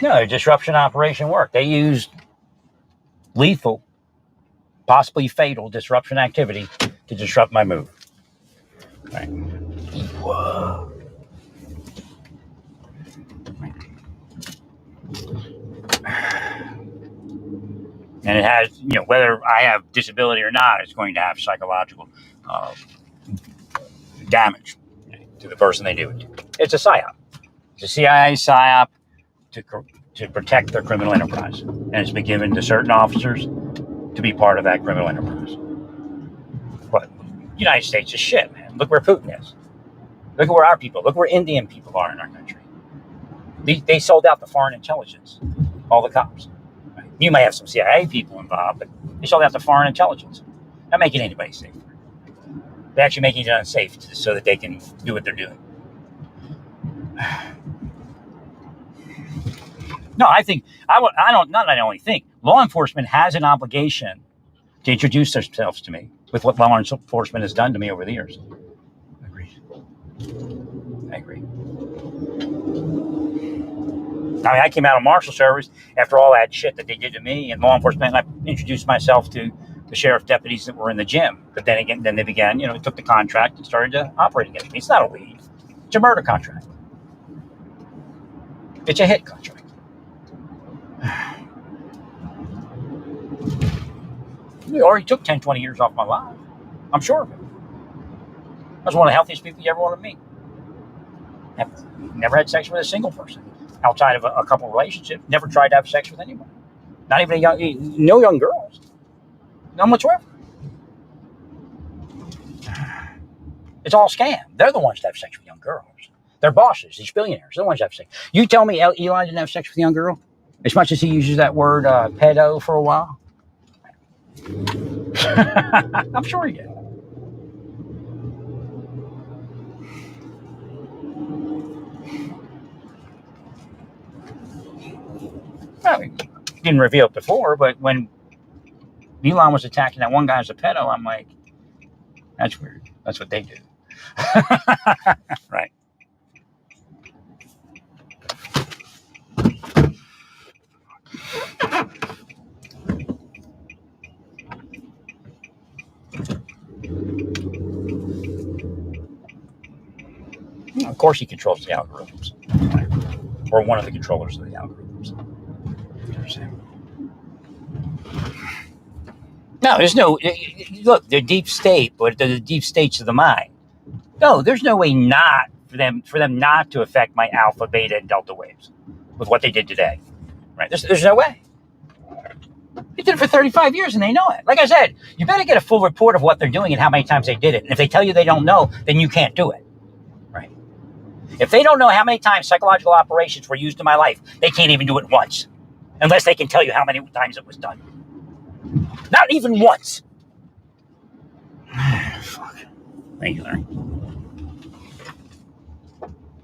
No, disruption operation worked. They used lethal, possibly fatal disruption activity to disrupt my move. Right. Whoa. And it has, whether I have disability or not, it's going to have psychological uh, damage to the person they do it to. It's a psyop. It's a CIA psyop to protect their criminal enterprise, and it's been given to certain officers to be part of that criminal enterprise. But the United States is shit, man. Look where Putin is. Look at where our people. Look where Indian people are in our country. They sold out the foreign intelligence, all the cops. Right? You may have some CIA people involved, but they sold out the foreign intelligence. Not making anybody safer. They're actually making it unsafe so that they can do what they're doing. No, I think not I only think law enforcement has an obligation to introduce themselves to me with what law enforcement has done to me over the years. I agree. I mean, I came out of Marshal Service after all that shit that they did to me and law enforcement, and I introduced myself to the sheriff deputies that were in the gym. But then they began, took the contract and started to operate against me. It's not a lead. It's a murder contract. It's a hit contract. You already took 10, 20 years off my life. I'm sure of it. I was one of the healthiest people you ever want to meet. I've never had sex with a single person outside of a couple relationships. Never tried to have sex with anyone. Not even no young girls. None whatsoever. It's all scam. They're the ones that have sex with young girls. They're bosses, these billionaires. They're the ones that have sex. You tell me Eli didn't have sex with a young girl? As much as he uses that word pedo for a while? I'm sure he did. Well, he didn't reveal it before, but when Elon was attacking that one guy as a pedo, I'm like, that's weird. That's what they do. Right. Of course, he controls the algorithms, or one of the controllers of the algorithms. No, there's no. Look, they're deep state, but they're the deep states of the mind. No, there's no way not for them not to affect my alpha, beta, and delta waves with what they did today. Right? There's no way. They did it for 35 years, and they know it. Like I said, you better get a full report of what they're doing and how many times they did it. And if they tell you they don't know, then you can't do it. Right? If they don't know how many times psychological operations were used in my life, they can't even do it once, unless they can tell you how many times it was done. Not even once. Fuck. Thank you, Larry.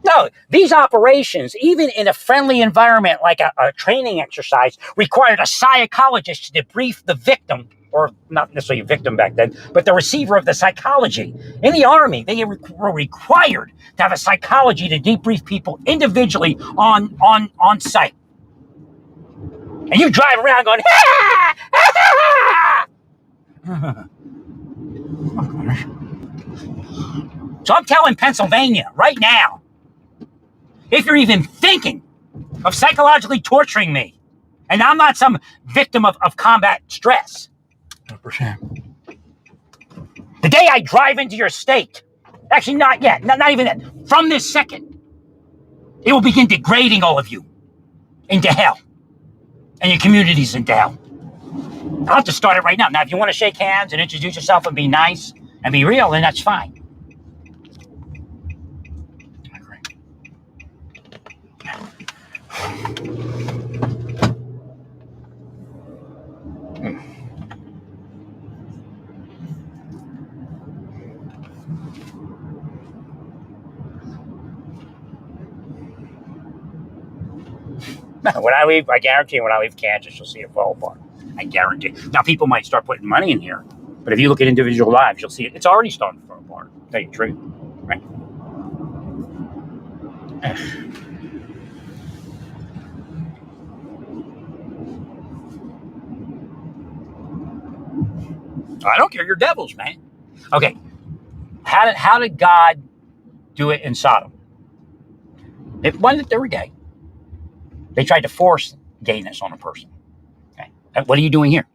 No, these operations, even in a friendly environment like a training exercise, required a psychologist to debrief the victim, or not necessarily a victim back then, but the receiver of the psychology. In the Army, they were required to have a psychology to debrief people individually on site. And you drive around going, ha, ha, ha. So I'm telling Pennsylvania right now, if you're even thinking of psychologically torturing me, and I'm not some victim of combat stress. 100%. The day I drive into your state, actually not yet, not even that, from this second, it will begin degrading all of you into hell, and your communities into hell. I'll have to start it right now. Now, if you want to shake hands and introduce yourself and be nice and be real, then that's fine. When I leave, I guarantee when I leave Kansas, you'll see it fall apart. I guarantee. Now, people might start putting money in here, but if you look at individual lives, you'll see it. It's already starting to fall apart. To tell you the truth, right? I don't care. You're devils, man. Okay. How did God do it in Sodom? It wasn't that they were gay. They tried to force gayness on a person. Okay. What are you doing here?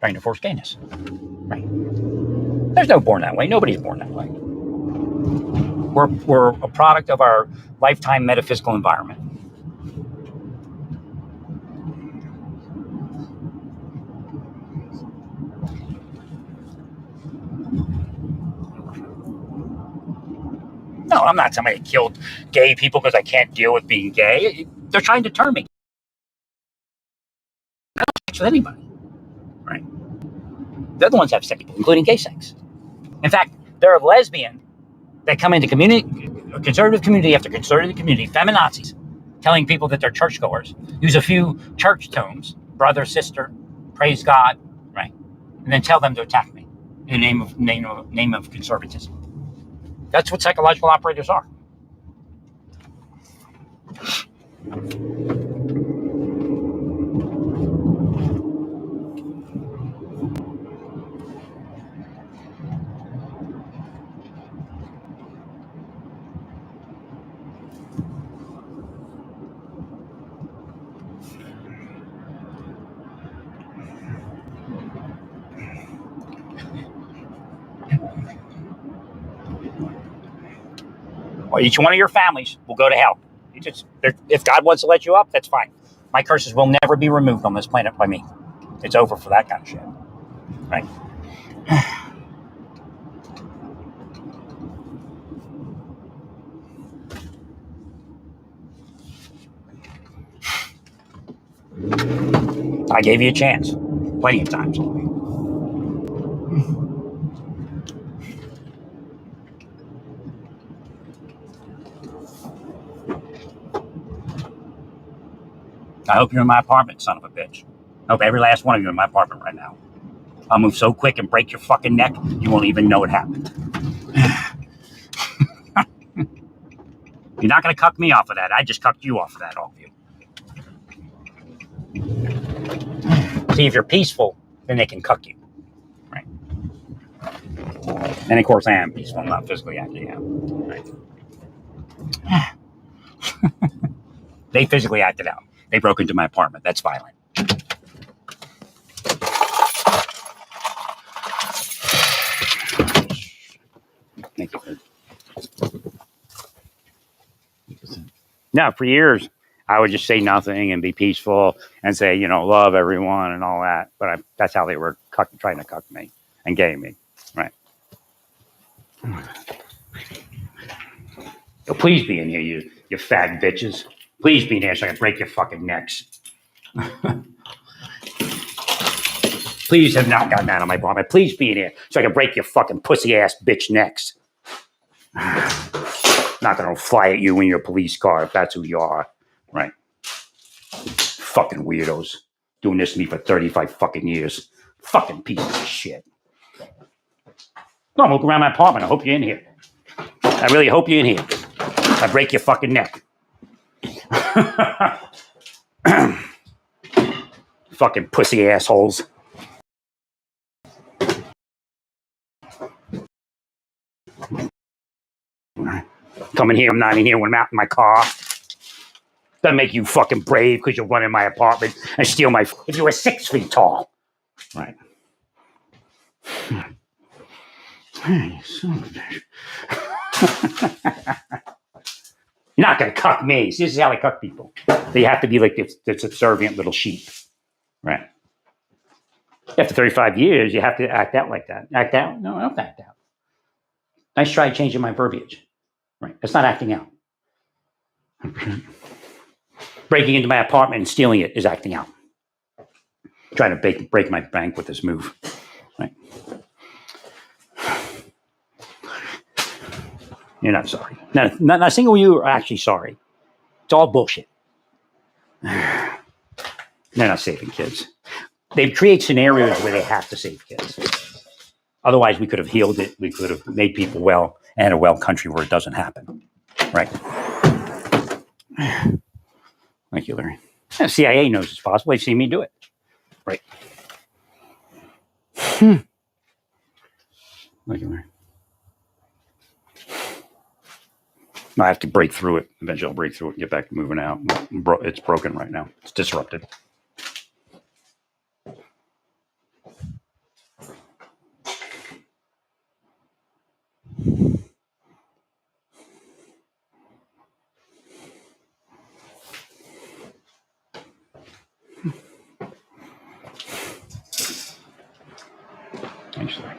Trying to force gayness. Right. There's no born that way. Nobody's born that way. We're a product of our lifetime metaphysical environment. No, I'm not somebody that killed gay people because I can't deal with being gay. They're trying to turn me. I don't have sex with anybody. Right. They're the ones that have sex with people, including gay sex. In fact, there are lesbians that come into conservative community after conservative community, feminazis, telling people that they're churchgoers, use a few church tones, brother, sister, praise God, right, and then tell them to attack me in the name of conservatism. That's what psychological operators are. Or each one of your families will go to hell. If God wants to let you up, that's fine. My curses will never be removed on this planet by me. It's over for that kind of shit. Right? I gave you a chance. Plenty of times. I hope you're in my apartment, son of a bitch. I hope every last one of you are in my apartment right now. I'll move so quick and break your fucking neck, you won't even know it happened. You're not going to cuck me off of that. I just cucked you off of that, all of you. See, if you're peaceful, then they can cuck you. Right? And of course, I am peaceful. I'm not physically acting out. Right? They physically acted out. They broke into my apartment. That's violent. Thank you. No, for years, I would just say nothing and be peaceful and say, love everyone and all that. But that's how they were trying to cuck me and gay me. Right. So please be in here, you fag bitches. Please be in here so I can break your fucking necks. Please have not gotten out of my apartment. Please be in here so I can break your fucking pussy ass bitch necks. Not gonna fly at you in your police car if that's who you are. Right. Fucking weirdos. Doing this to me for 35 fucking years. Fucking pieces of shit. No, I'm looking around my apartment. I hope you're in here. I really hope you're in here. I break your fucking neck. Fucking pussy assholes. Come in here, I'm not in here when I'm out in my car. Doesn't make you fucking brave because you run in my apartment and steal my... If you were 6 feet tall. Right. You're not going to cuck me. See, this is how I cuck people. They have to be like the subservient little sheep. Right. After 35 years, you have to act out like that. Act out? No, I don't act out. Nice try changing my verbiage. Right. That's not acting out. Breaking into my apartment and stealing it is acting out. Trying to break my bank with this move. Right. You're not sorry. Not a single you are actually sorry. It's all bullshit. They're not saving kids. They create scenarios where they have to save kids. Otherwise, we could have healed it. We could have made people well and a well country where it doesn't happen. Right. Thank you, Larry. The CIA knows it's possible. They've seen me do it. Right. Thank you, Larry. I have to break through it. Eventually, I'll break through it and get back to moving out. It's broken right now. It's disrupted. Thanks, Larry.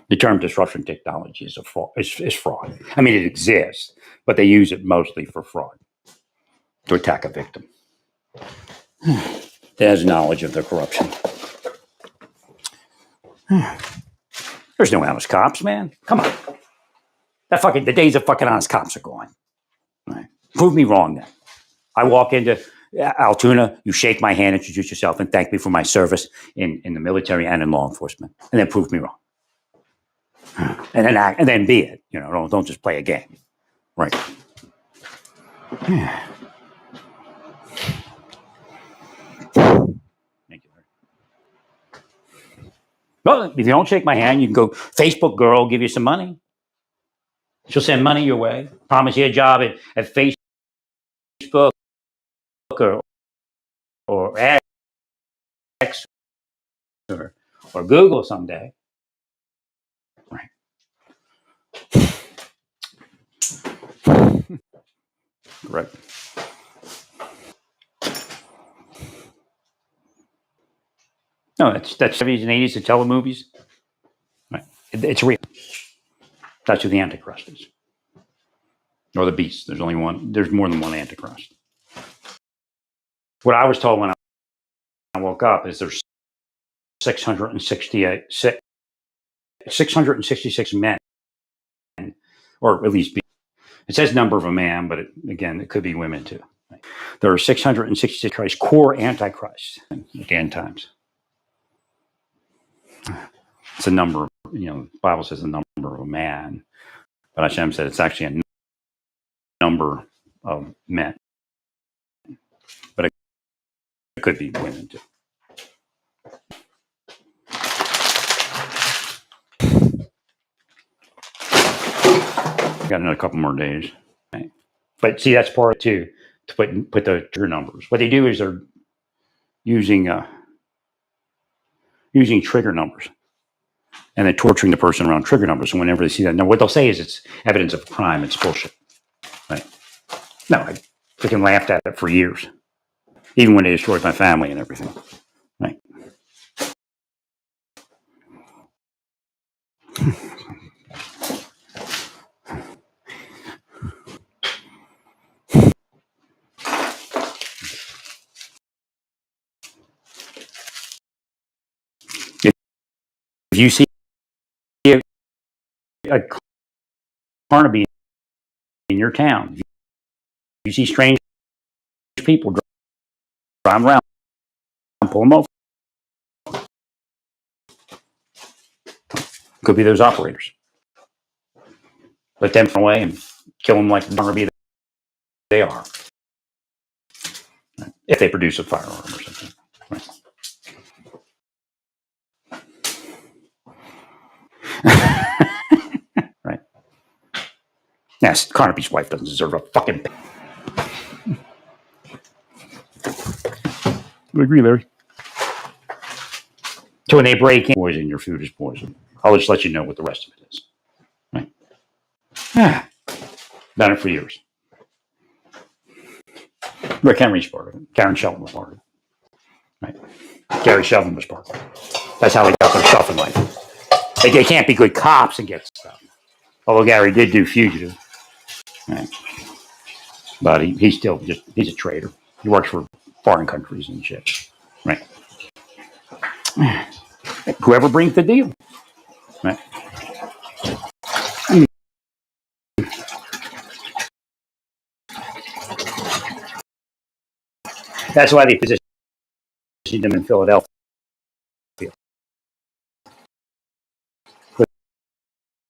The term disruption technology is fraud. I mean, it exists, but they use it mostly for fraud, to attack a victim that has knowledge of the corruption. There's no honest cops, man. Come on. The days of fucking honest cops are gone. Right. Prove me wrong then. I walk into Altoona, you shake my hand, introduce yourself, and thank me for my service in the military and in law enforcement, and then prove me wrong. And then be it. Don't just play a game. Right. Thank you. Well, if you don't shake my hand, you can go, Facebook girl, give you some money. She'll send money your way. Promise you a job at Facebook or X or Google someday. Right. Correct. No, that's 70s and 80s, the telemovies. Right. It's real. That's who the Antichrist is. Or the beast. There's only one. There's more than one Antichrist. What I was told when I woke up is there's 666 men, or at least it says number of a man, but it could be women too. Right? There are 666 core antichrists at the end times. It's a number. The Bible says a number of a man, but Hashem said it's actually a number of men, but it could be women too. Got another couple more days, right? But see, that's part too, to put the trigger numbers. What they do is they're using trigger numbers, and they're torturing the person around trigger numbers. And whenever they see that, now what they'll say is it's evidence of crime. It's bullshit, right? No, I freaking laughed at it for years, even when they destroyed my family and everything, right? If you see a Carnaby in your town, if you see strange people driving around, pull them over. Could be those operators. Let them run away and kill them like Barnaby they are, if they produce a firearm or something. Right. Right. Yes, Carnaby's wife doesn't deserve a fucking. I agree, Larry. So when they break in, poison, your food is poison. I'll just let you know what the rest of it is. Right. Done it for years. Rick Henry's part of it. Karen Shelton was part of it. Right. Gary Shelton was part of it. That's how they got their stuff in life. They can't be good cops and get stuff. Although Gary did do fugitive. Right. But he's still he's a traitor. He works for foreign countries and shit. Right. Whoever brings the deal. Right. That's why they positioned him in Philadelphia.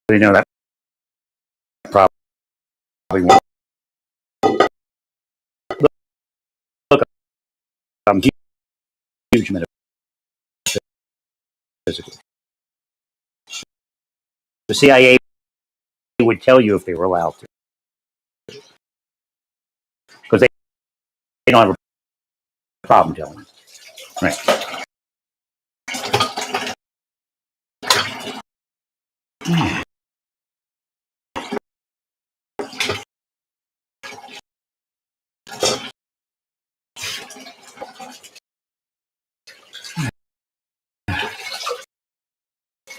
They know that probably won't. Look, physically. The CIA would tell you if they were allowed to, because they don't have a problem telling you. Right.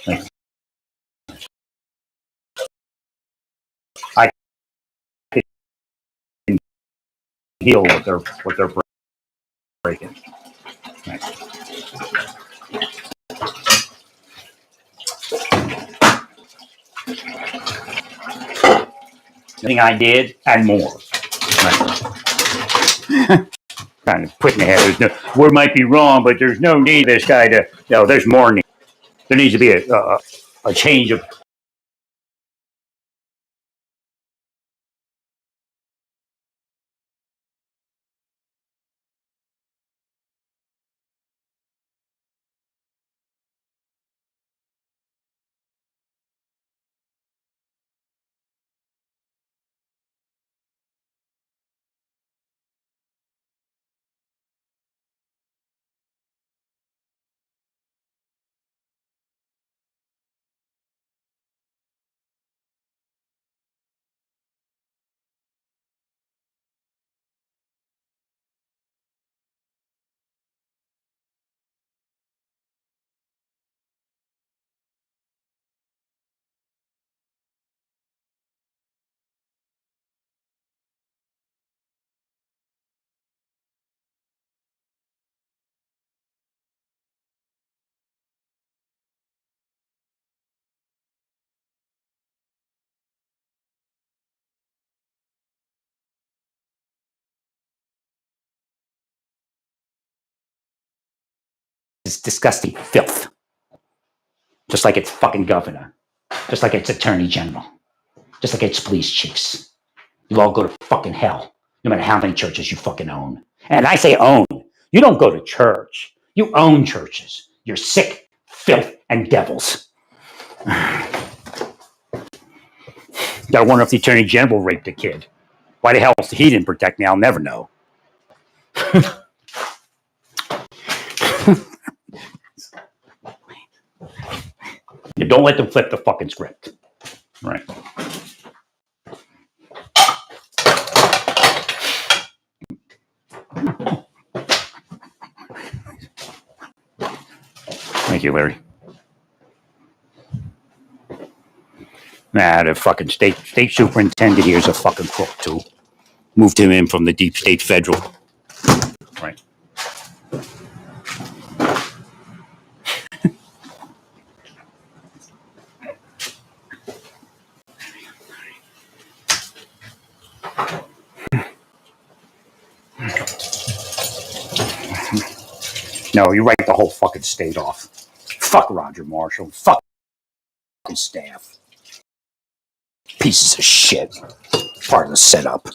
Right. I can heal what they're breaking. Right. Thing I did and more. Right. Kind of putting ahead. We might be wrong, but there's no need for this guy to. No, there's more need. There needs to be a change of. It's disgusting filth. Just like its fucking governor. Just like its attorney general. Just like its police chiefs. You all go to fucking hell. No matter how many churches you fucking own. And I say own. You don't go to church. You own churches. You're sick, filth, and devils. Gotta wonder if the attorney general raped a kid. Why the hell he didn't protect me, I'll never know. You don't let them flip the fucking script. Right. Thank you, Larry. Nah, the fucking state superintendent here is a fucking crook, too. Moved him in from the deep state federal. Right. No, you write the whole fucking state off. Fuck Roger Marshall. Fuck his staff. Pieces of shit. Part of the setup.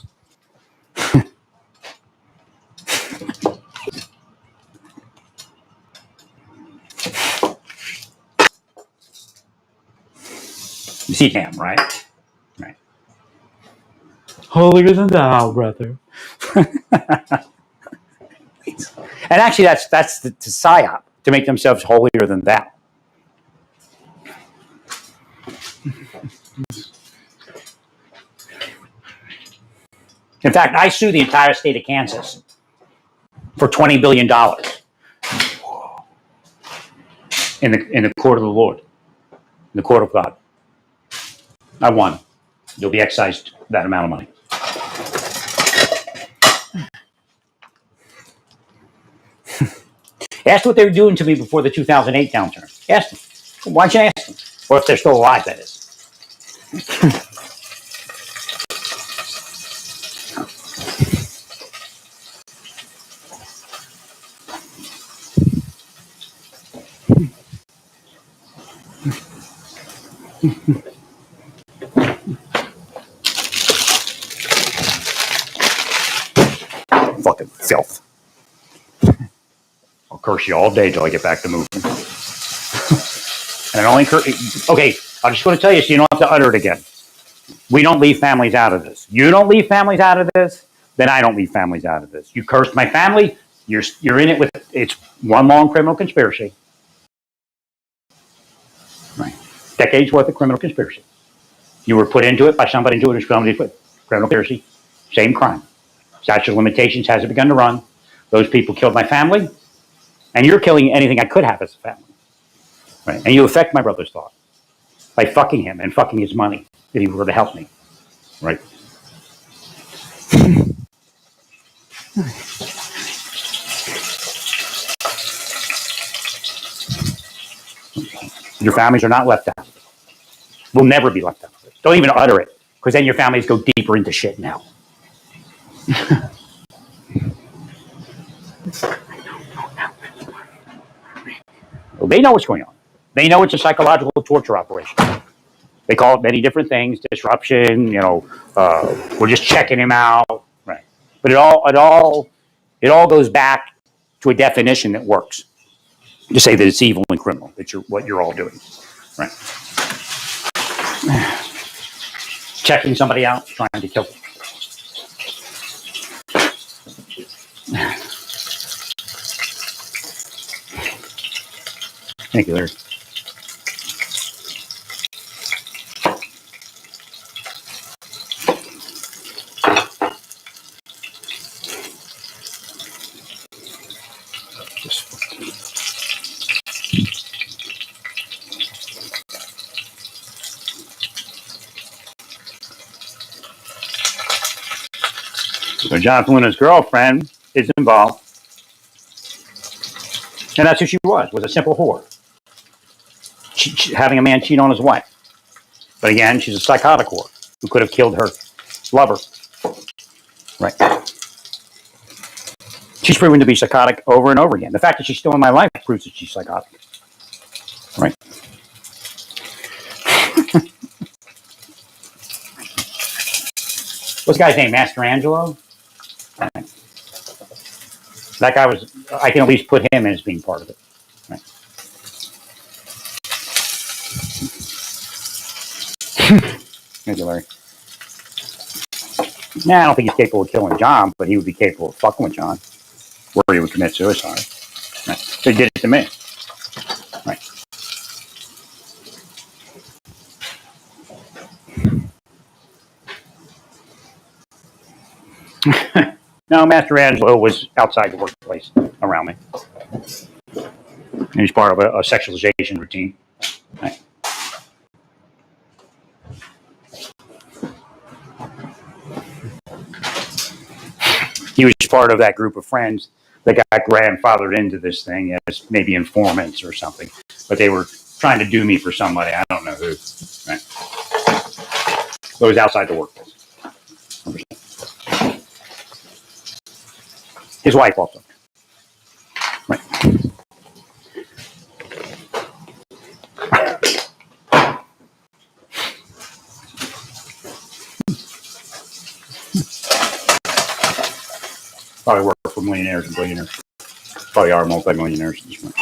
You see him, right? Right. Holier than thou, brother. And actually, that's the psyop, to make themselves holier than thou. In fact, I sue the entire state of Kansas for $20 billion in the court of the Lord, in the court of God. I won. You'll be excised that amount of money. Ask what they were doing to me before the 2008 downturn. Ask them. Why don't you ask them? Or if they're still alive, that is. Fucking filth. I'll curse you all day till I get back to moving. And only okay, I'm just going to tell you so you don't have to utter it again. We don't leave families out of this. You don't leave families out of this, then I don't leave families out of this. You cursed my family, you're in it with it's one long criminal conspiracy. Right. Decades worth of criminal conspiracy. You were put into it by somebody into it criminal conspiracy. Same crime. Statute of limitations hasn't begun to run. Those people killed my family, and you're killing anything I could have as a family. Right. And you affect my brother's thought by fucking him and fucking his money if he were to help me. Right. Your families are not left out. Will never be left out. Don't even utter it, because then your families go deeper into shit now. Well, they know what's going on. They know it's a psychological torture operation. They call it many different things: disruption. We're just checking him out. Right. But it all goes back to a definition that works. To say that it's evil and criminal, that what you're all doing. Right. Checking somebody out, trying to kill them. Thank you, Larry. So Jonathan Luna's girlfriend is involved. And that's who she was a simple whore. Having a man cheat on his wife. But again, she's a psychotic whore who could have killed her lover. Right. She's proven to be psychotic over and over again. The fact that she's still in my life proves that she's psychotic. Right. What's the guy's name? Master Angelo? Right. That guy was, I can at least put him in as being part of it. Right. Thank you, Larry. Nah, I don't think he's capable of killing John, but he would be capable of fucking with John, where he would commit suicide. Right. So he did it to me. Right. No, Master Angelo was outside the workplace around me. And he's part of a sexualization routine. Right. He was part of that group of friends that got grandfathered into this thing as maybe informants or something. But they were trying to do me for somebody. I don't know who. Right. So it was outside the workplace. 100%. His wife also. Right. Probably work for millionaires and billionaires. Probably are multi-millionaires at this point.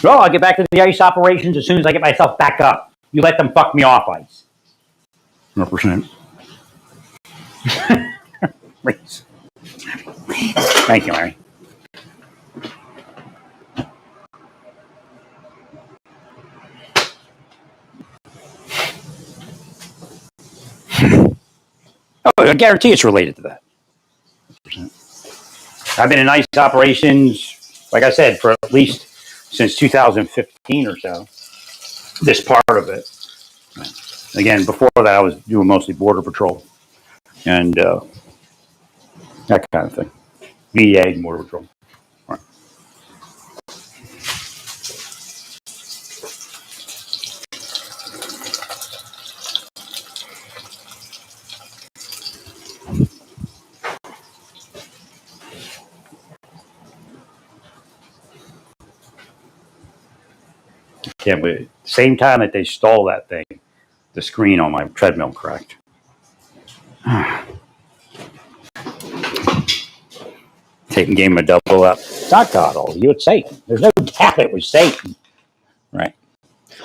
Well, I'll get back to the ICE operations as soon as I get myself back up. You let them fuck me off, ICE. 100%. Thank you, Larry. Oh, I guarantee it's related to that. 100%. I've been in ICE operations, like I said, for at least since 2015 or so. This part of it. Again, before that, I was doing mostly Border Patrol and that kind of thing. VA and Border Patrol. Right. Can't believe same time that they stole that thing, the screen on my treadmill cracked. Tell Satan gave him a double up. It's not God, all of you. It's Satan. There's no doubt it was Satan. Right.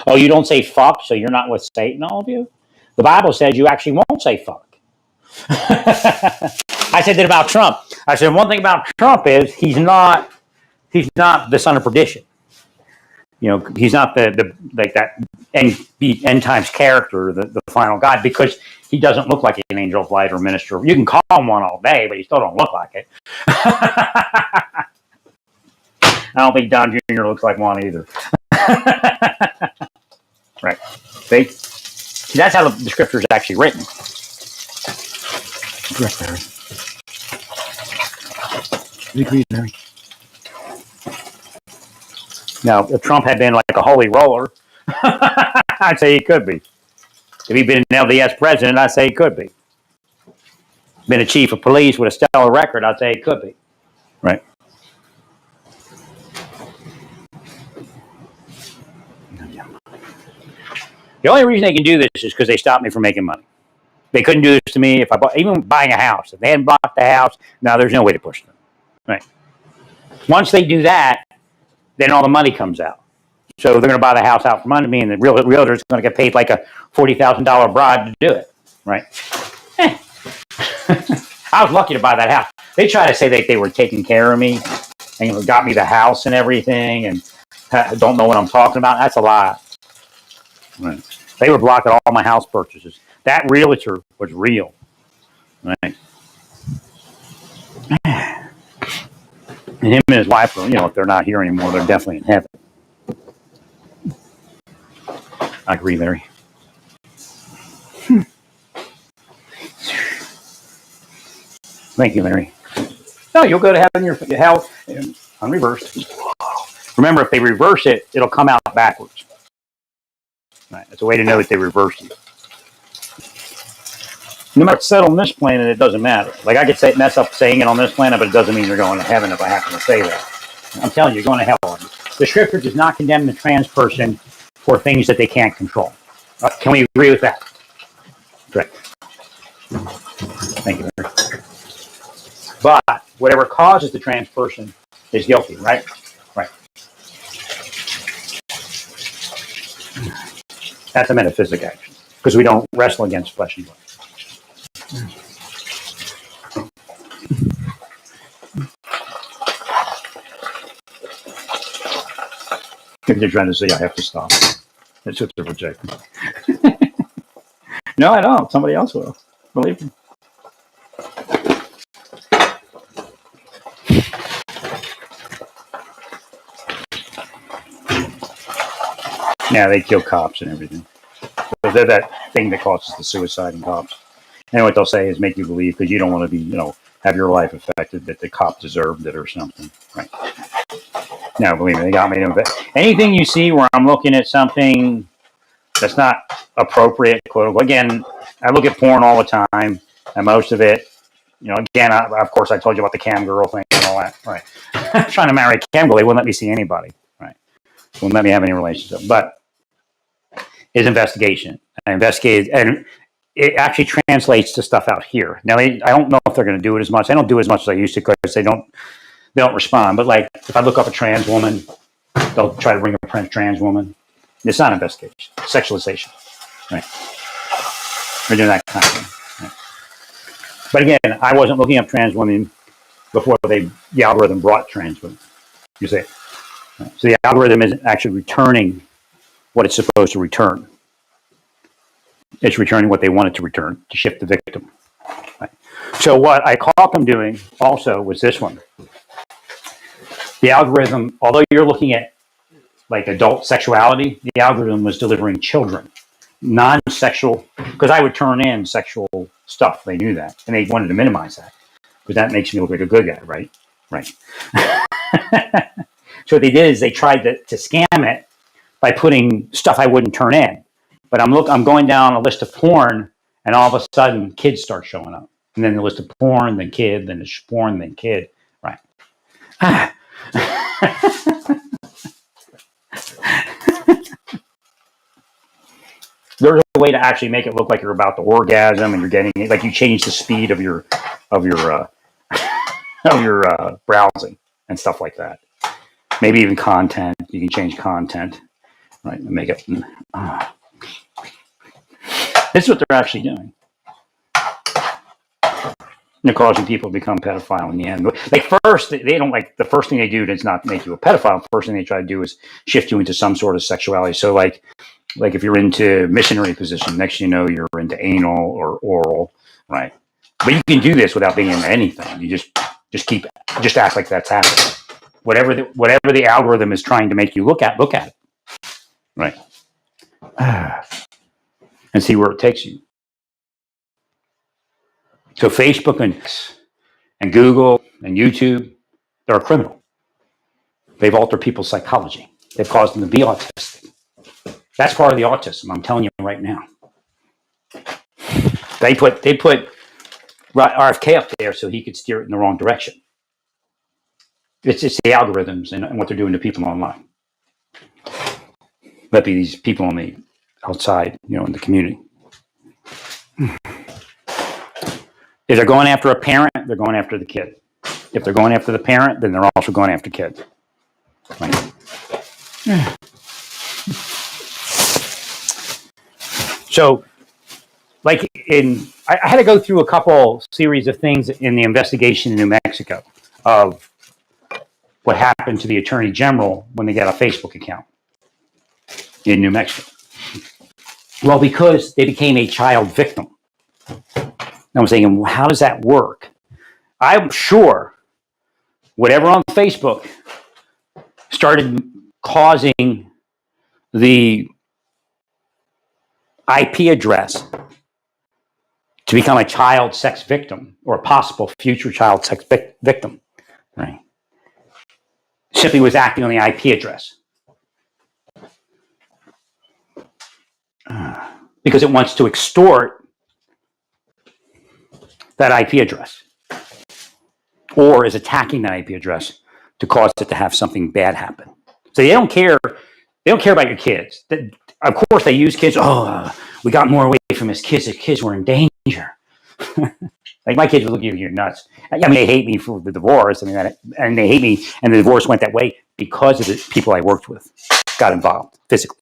Oh, you don't say fuck, so you're not with Satan, all of you? The Bible says you actually won't say fuck. I said that about Trump. I said one thing about Trump is he's not the son of perdition. He's not the like that end times character, the final God, because he doesn't look like an angel of light or minister. You can call him one all day, but he still don't look like it. I don't think Don Jr. looks like one either. Right. See, that's how the scripture is actually written. Larry. Now, if Trump had been like a holy roller, I'd say he could be. If he'd been an LDS president, I'd say he could be. Been a chief of police with a stellar record, I'd say he could be. Right. The only reason they can do this is because they stopped me from making money. They couldn't do this to me if I bought, even buying a house. If they hadn't bought the house, now there's no way to push them. Right. Once they do that, then all the money comes out. So they're going to buy the house out from under me, and the realtor is going to get paid like a $40,000 bribe to do it. Right. I was lucky to buy that house. They try to say that they were taking care of me and got me the house and everything, and don't know what I'm talking about. That's a lie. Right. They were blocking all my house purchases. That realtor was real. Right. And him and his wife are, if they're not here anymore, they're definitely in heaven. I agree, Larry. Thank you, Larry. No, you'll go to heaven your hell unreversed. Remember, if they reverse it, it'll come out backwards. Right. That's a way to know that they reversed it. No matter what's said on this planet, it doesn't matter. Like I could mess up saying it on this planet, but it doesn't mean you're going to heaven if I happen to say that. I'm telling you, you're going to hell. The scripture does not condemn the trans person for things that they can't control. Can we agree with that? Correct. Thank you, Mary. But whatever causes the trans person is guilty, right? Right. That's a metaphysic action, because we don't wrestle against flesh and blood. They're trying to say I have to stop. That's what they're projecting. No, I don't. Somebody else will. Believe me. Yeah, they kill cops and everything. So they're that thing that causes the suicide in cops. And what they'll say is make you believe because you don't want to be, have your life affected that the cop deserved it or something. Right. No, believe me, they got me to invest. Anything you see where I'm looking at something that's not appropriate, quote unquote. Again, I look at porn all the time, and most of it, again, of course, I told you about the cam girl thing and all that. Right. Trying to marry a cam girl, they wouldn't let me see anybody. Right. Wouldn't let me have any relationship. But it's investigation. I investigated, and it actually translates to stuff out here. Now, I don't know if they're going to do it as much. I don't do as much as I used to because they don't respond. But like, if I look up a trans woman, they'll try to bring up a trans woman. It's not investigation, sexualization, right? They're doing that kind of thing. Right? But again, I wasn't looking up trans women before the algorithm brought trans women. You see, right? So the algorithm isn't actually returning what it's supposed to return. It's returning what they want it to return to shift the victim. Right? So what I caught them doing also was this one. The algorithm, although you're looking at like adult sexuality, the algorithm was delivering children, non-sexual, because I would turn in sexual stuff. They knew that, and they wanted to minimize that because that makes me look like a good guy, right? Right. So what they did is they tried to scam it by putting stuff I wouldn't turn in. But I'm going down a list of porn, and all of a sudden, kids start showing up. And then the list of porn, then kid, then the porn, then kid. Right. There's a way to actually make it look like you're about to orgasm, and you're getting like you change the speed of your of your browsing and stuff like that. Maybe even content. You can change content, right? And make it. This is what they're actually doing. They're causing people to become pedophile in the end. Like first, they don't like the first thing they do is not make you a pedophile. The first thing they try to do is shift you into some sort of sexuality. So like if you're into missionary position, next thing you know, you're into anal or oral, right? But you can do this without being into anything. You just act like that's happening. Whatever the algorithm is trying to make you look at it, right? And see where it takes you. So Facebook and Google and YouTube, they're a criminal. They've altered people's psychology. They've caused them to be autistic. That's part of the autism, I'm telling you right now. They put RFK up there so he could steer it in the wrong direction. It's the algorithms and what they're doing to people online. Let be these people on the outside, in the community. If they're going after a parent, they're going after the kid. If they're going after the parent, then they're also going after kids. Right? So, I had to go through a couple series of things in the investigation in New Mexico of what happened to the Attorney General when they got a Facebook account in New Mexico. Well, because they became a child victim. I'm thinking, well, how does that work? I'm sure whatever on Facebook started causing the IP address to become a child sex victim or a possible future child sex victim, right? Simply was acting on the IP address. Because it wants to extort that IP address, or is attacking that IP address to cause it to have something bad happen. So they don't care. They don't care about your kids. Of course, they use kids. Oh, we got more away from his kids. His kids were in danger. Like my kids would look at you, you're nuts. I mean, they hate me for the divorce. I mean, and they hate me, and the divorce went that way because of the people I worked with got involved physically.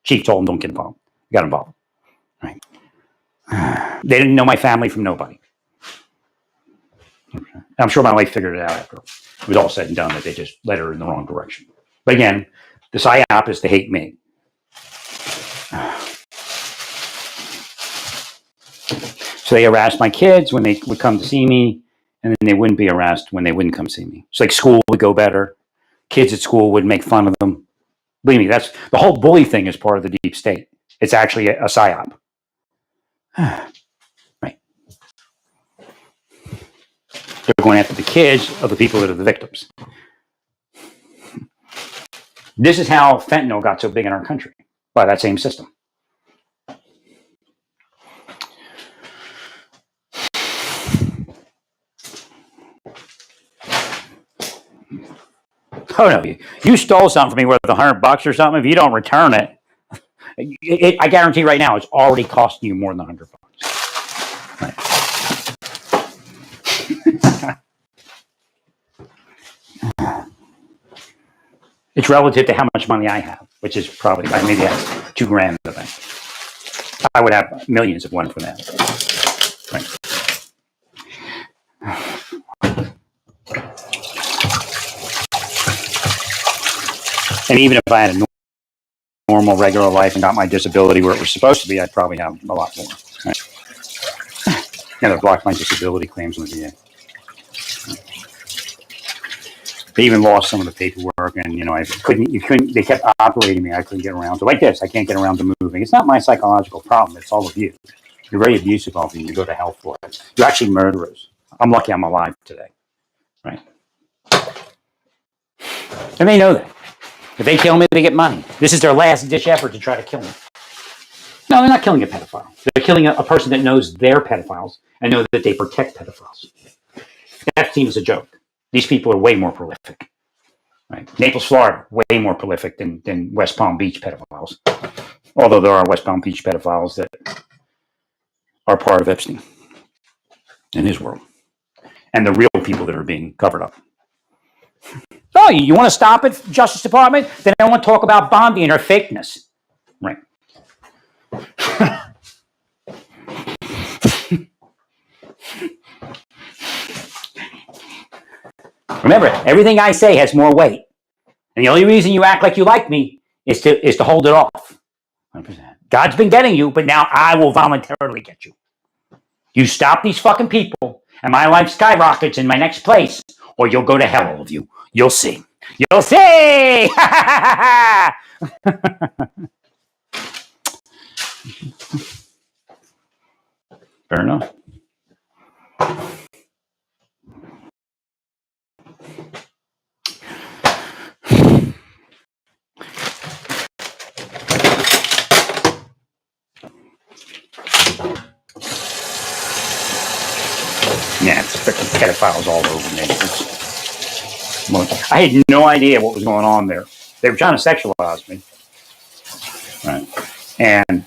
Chief told them, don't get involved. Got involved. Right. They didn't know my family from nobody. I'm sure my wife figured it out after it was all said and done that they just led her in the wrong direction. But again, the psyop is to hate me. So they harassed my kids when they would come to see me, and then they wouldn't be harassed when they wouldn't come see me. It's like school would go better. Kids at school would make fun of them. Believe me, that's the whole bully thing is part of the deep state. It's actually a psyop. Right. They're going after the kids of the people that are the victims. This is how fentanyl got so big in our country, by that same system. Oh no, you stole something from me worth $100 or something. If you don't return it, I guarantee right now it's already costing you more than $100. Right. It's relative to how much money I have, which is probably maybe I have $2,000 in the bank. I would have millions if it wasn't for that. Right. And even if I had a normal, regular life and got my disability where it was supposed to be, I'd probably have a lot more. Right? And they blocked my disability claims on the VA. They even lost some of the paperwork, and they kept operating me. I couldn't get around to like this. I can't get around to moving. It's not my psychological problem. It's all of you. You're very abusive of me. You go to hell for it. You're actually murderers. I'm lucky I'm alive today. Right? And they know that. If they kill me, they get money. This is their last ditch effort to try to kill me. No, they're not killing a pedophile. They're killing a person that knows they're pedophiles and know that they protect pedophiles. That seems a joke. These people are way more prolific. Right? Naples, Florida, way more prolific than West Palm Beach pedophiles. Although there are West Palm Beach pedophiles that are part of Epstein in his world. And the real people that are being covered up. Oh, you want to stop it, Justice Department? Then I want to talk about Bondi and her fakeness. Right. Remember, everything I say has more weight. And the only reason you act like you like me is to hold it off. 100%. God's been getting you, but now I will voluntarily get you. You stop these fucking people, and my life skyrockets in my next place, or you'll go to hell, all of you. You'll see. You'll see! Fair enough. Yeah, it's freaking pedophiles all over me. I had no idea what was going on there. They were trying to sexualize me. Right. And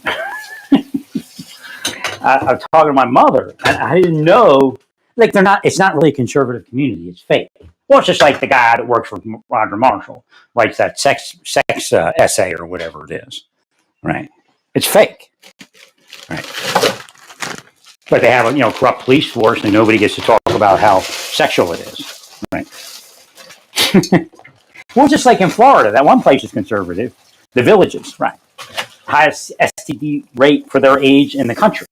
I was talking to my mother, and I didn't know, like, it's not really a conservative community, it's fake. Well, it's just like the guy that works for Roger Marshall writes that sex essay or whatever it is. Right. It's fake. Right. But they have a corrupt police force, and nobody gets to talk about how sexual it is. Right. Well, just like in Florida, that one place is conservative. The Villages, right. Highest STD rate for their age in the country.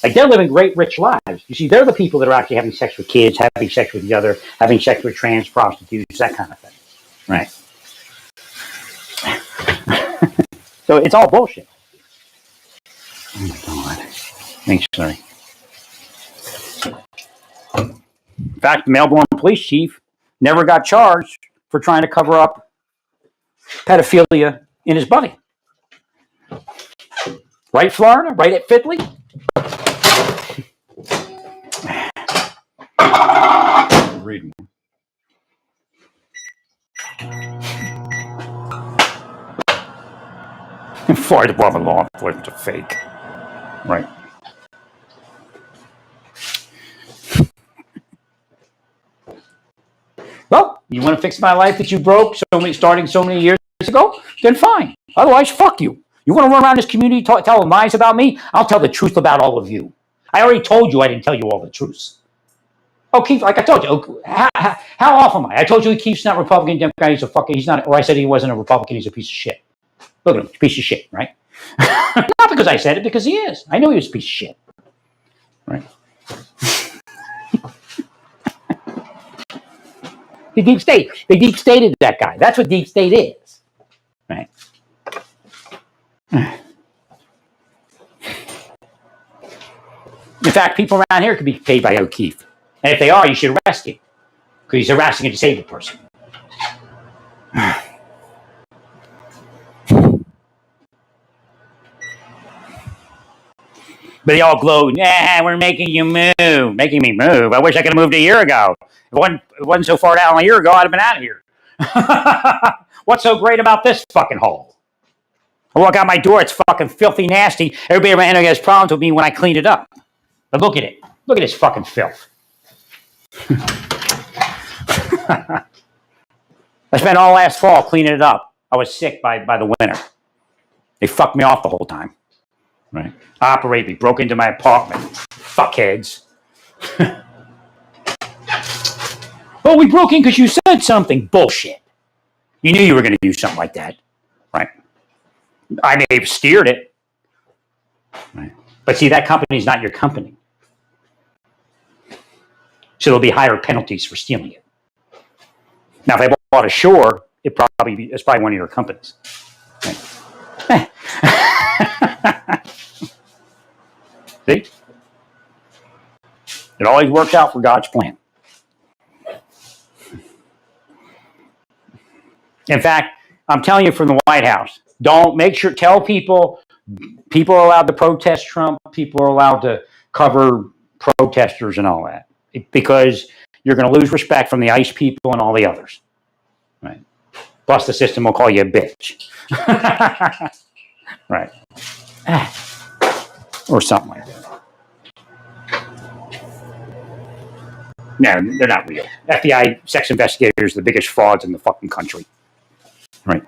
Like, they're living great, rich lives. You see, they're the people that are actually having sex with kids, having sex with each other, having sex with trans prostitutes, that kind of thing. Right. So it's all bullshit. Oh my God. Thanks, sorry. In fact, the Melbourne police chief never got charged for trying to cover up pedophilia in his buddy. Right, Florida? Right at Fitley? Read more. Florida Department of Law Enforcement are fake. Right. Well, you want to fix my life that you broke starting so many years ago? Then fine. Otherwise, fuck you. You want to run around this community telling lies about me? I'll tell the truth about all of you. I already told you I didn't tell you all the truths. Oh, Keith, like I told you, how off am I? I told you Keith's not Republican, Democrat, he's not, or I said he wasn't a Republican, he's a piece of shit. Look at him, piece of shit, right? Not because I said it, because he is. I know he was a piece of shit. Right? The deep state. They deep stated that guy. That's what deep state is. Right? In fact, people around here could be paid by O'Keefe. And if they are, you should arrest him. Because he's harassing a disabled person. But they all glow, we're making you move. Making me move. I wish I could have moved a year ago. If it wasn't so far down a year ago, I'd have been out of here. What's so great about this fucking hole? I walk out my door, it's fucking filthy nasty. Everybody around here has problems with me when I clean it up. But look at it. Look at this fucking filth. I spent all last fall cleaning it up. I was sick by the winter. They fucked me off the whole time. Right? Operated me, broke into my apartment. Fuckheads. Well, we broke in because you said something. Bullshit. You knew you were going to do something like that. Right? I may have steered it. Right? But see, that company's not your company. So there'll be higher penalties for stealing it. Now, if I bought ashore, it's probably one of your companies. Right? See? It always works out for God's plan. In fact, I'm telling you from the White House, tell people are allowed to protest Trump, people are allowed to cover protesters and all that. Because you're going to lose respect from the ICE people and all the others. Right? Plus the system will call you a bitch. Right. Or something like that. No, they're not real. FBI sex investigators are the biggest frauds in the fucking country. Right.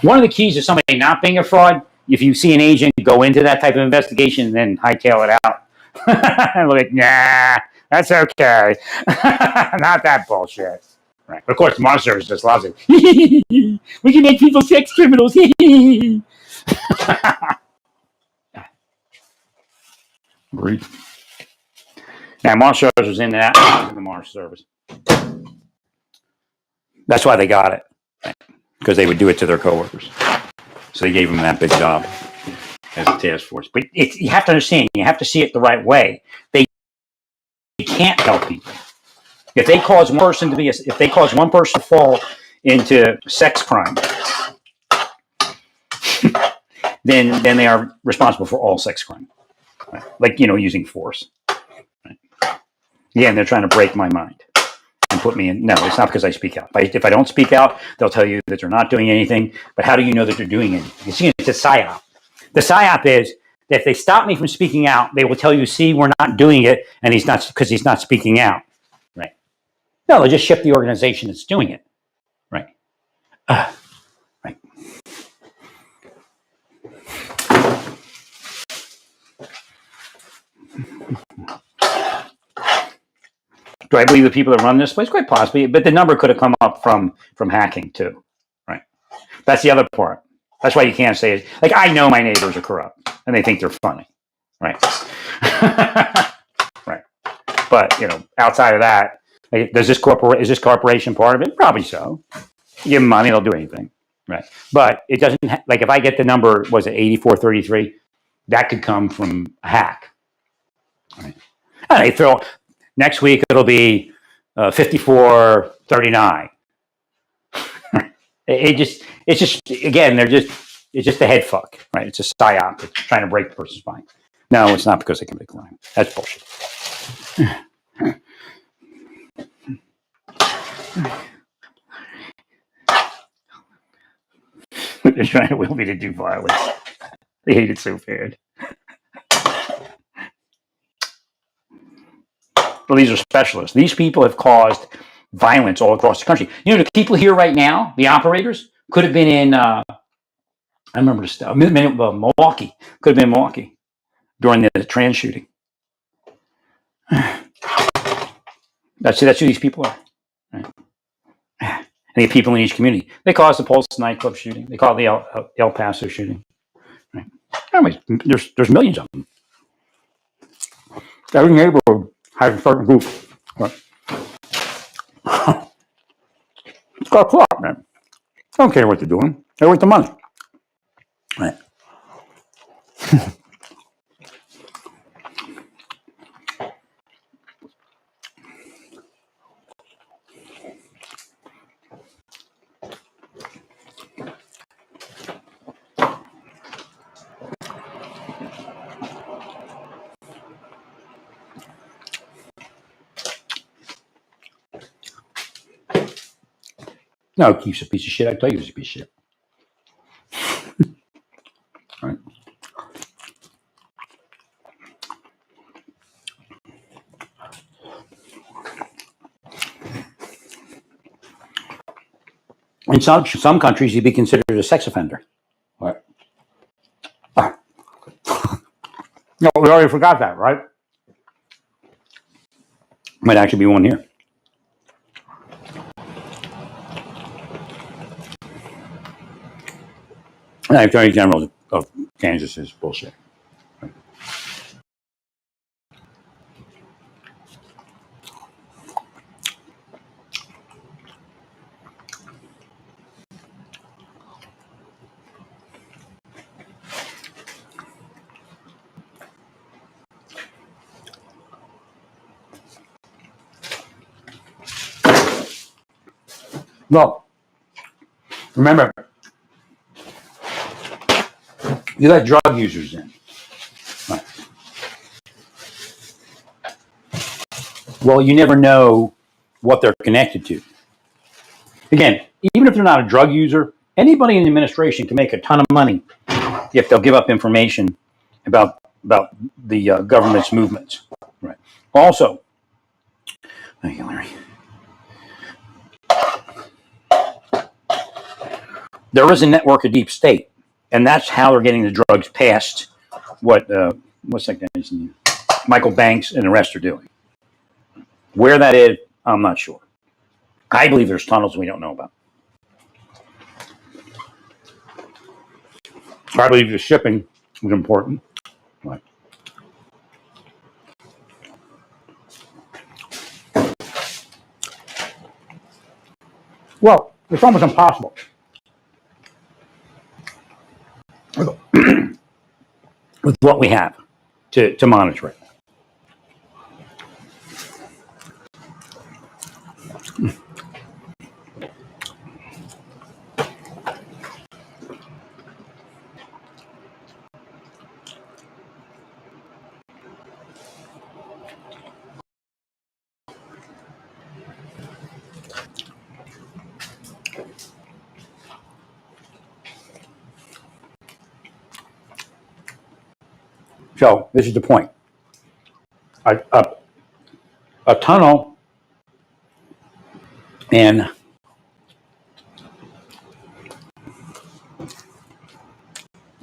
One of the keys to somebody not being a fraud, if you see an agent go into that type of investigation and then hightail it out, and like, nah, that's okay. Not that bullshit. Right. But of course, the Monster Service just loves it. We can make people sex criminals. Agreed. Now, Monster Service was in that, in the Monster Service. That's why they got it. Because they would do it to their coworkers. So they gave them that big job as a task force. But you have to understand, you have to see it the right way. They can't help people. If they cause one person to fall into sex crime, then they are responsible for all sex crime. Right? Like, using force. Right? Again, they're trying to break my mind and put me in. No, it's not because I speak out. If I don't speak out, they'll tell you that they're not doing anything. But how do you know that they're doing anything? You see, it's a psyop. The psyop is that if they stop me from speaking out, they will tell you, see, we're not doing it, and he's not speaking out. Right? No, they'll just ship the organization that's doing it. Right? Right. Do I believe the people that run this place? Quite possibly, but the number could have come up from hacking too, right? That's the other part. That's why you can't say it. Like, I know my neighbors are corrupt, and they think they're funny, right? Right. But outside of that, is this corporation part of it? Probably so. You give them money, they'll do anything, right? But it doesn't. Like, if I get the number, was it 8433? That could come from a hack, right? And they throw. Next week it'll be 5439. It's just again it's just a head fuck, right? It's a psyop. It's trying to break the person's mind. No, it's not because they commit a crime. That's bullshit. They're trying to will me to do violence. They hate it so bad. Well, these are specialists. These people have caused violence all across the country. The people here right now, the operators, could have been in, I remember Milwaukee. Could have been Milwaukee during the trans shooting. That's who these people are. Right? And the people in each community. They caused the Pulse nightclub shooting. They caused the El Paso shooting. Right? Anyways, there's millions of them. Every neighborhood has a certain group. Right? It's got a plot, man. I don't care what they're doing. They want the money. Right. No, Keith's a piece of shit. I tell you he's a piece of shit. Right. In some countries, you'd be considered a sex offender. Right. No, we already forgot that, right? Might actually be one here. The Attorney General of Kansas is bullshit. Well, remember, you let drug users in. Right. Well, you never know what they're connected to. Again, even if they're not a drug user, Anybody in the administration can make a ton of money if they'll give up information about the government's movements. Right. Also, thank you, Larry. There is a network of deep state, and that's how they're getting the drugs past what's that guy's name? Michael Banks and the rest are doing. Where that is, I'm not sure. I believe there's tunnels we don't know about. I believe the shipping is important. Right. Well, it's almost impossible with what we have to monitor it. So this is the point. A tunnel in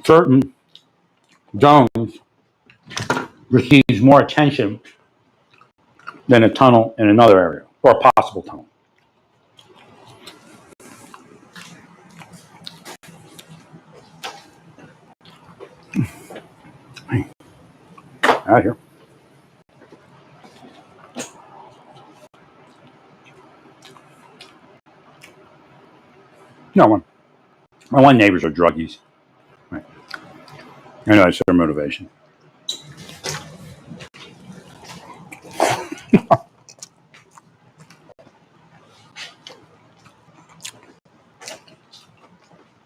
certain zones receives more attention than a tunnel in another area, or a possible tunnel. Out here. No one. My one neighbors are druggies. Right. I know that's their motivation.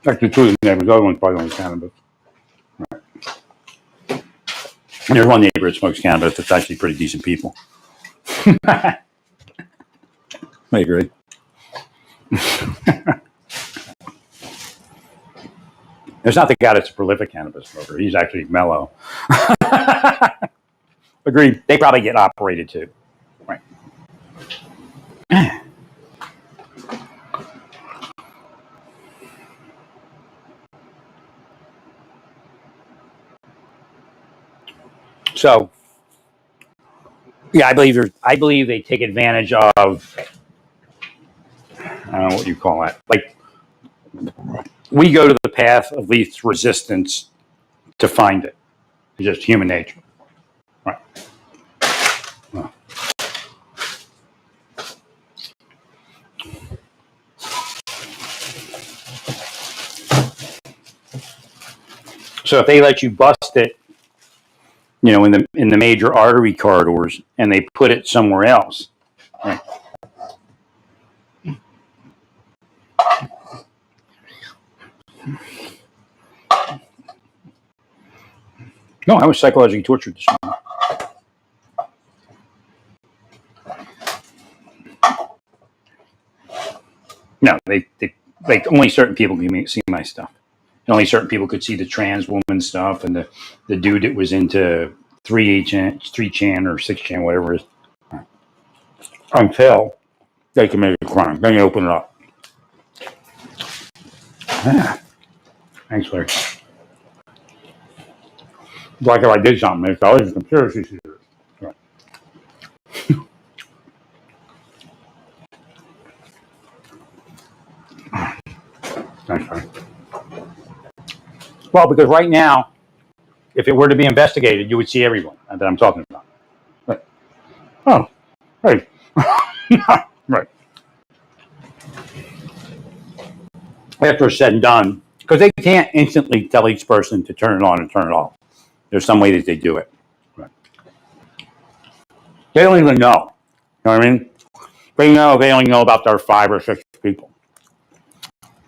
Actually, two of the neighbors. The other one's probably on cannabis. Right. And there's one neighbor that smokes cannabis that's actually pretty decent people. I agree. It's not the guy that's a prolific cannabis smoker. He's actually mellow. Agreed. They probably get operated too. Right. So, yeah, I believe they take advantage of, I don't know what you call that. Like, we go to the path of least resistance to find it. It's just human nature. Right. Well. So if they let you bust it, in the major artery corridors, and they put it somewhere else, right? No, I was psychologically tortured this morning. No, they like only certain people can see my stuff. And only certain people could see the trans woman stuff and the dude that was into 3chan or 6chan, whatever it is. Until they committed a crime. Then you open it up. Yeah. Thanks, Larry. Like if I did something, it's always a conspiracy theory. Right. Thanks, Larry. Well, because right now, if it were to be investigated, you would see everyone that I'm talking about. Right. Oh, hey. Right. After it's said and done, because they can't instantly tell each person to turn it on and turn it off. There's some way that they do it. Right. They don't even know. You know what I mean? They only know about their 5 or 6 people.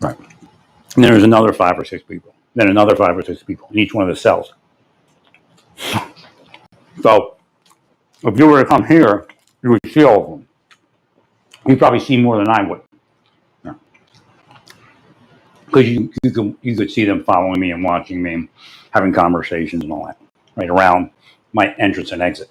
Right. And then there's another 5 or 6 people. Then another 5 or 6 people in each one of the cells. So if you were to come here, you would see all of them. You'd probably see more than I would. Yeah. because you could see them following me and watching me and having conversations and all that right around my entrance and exit.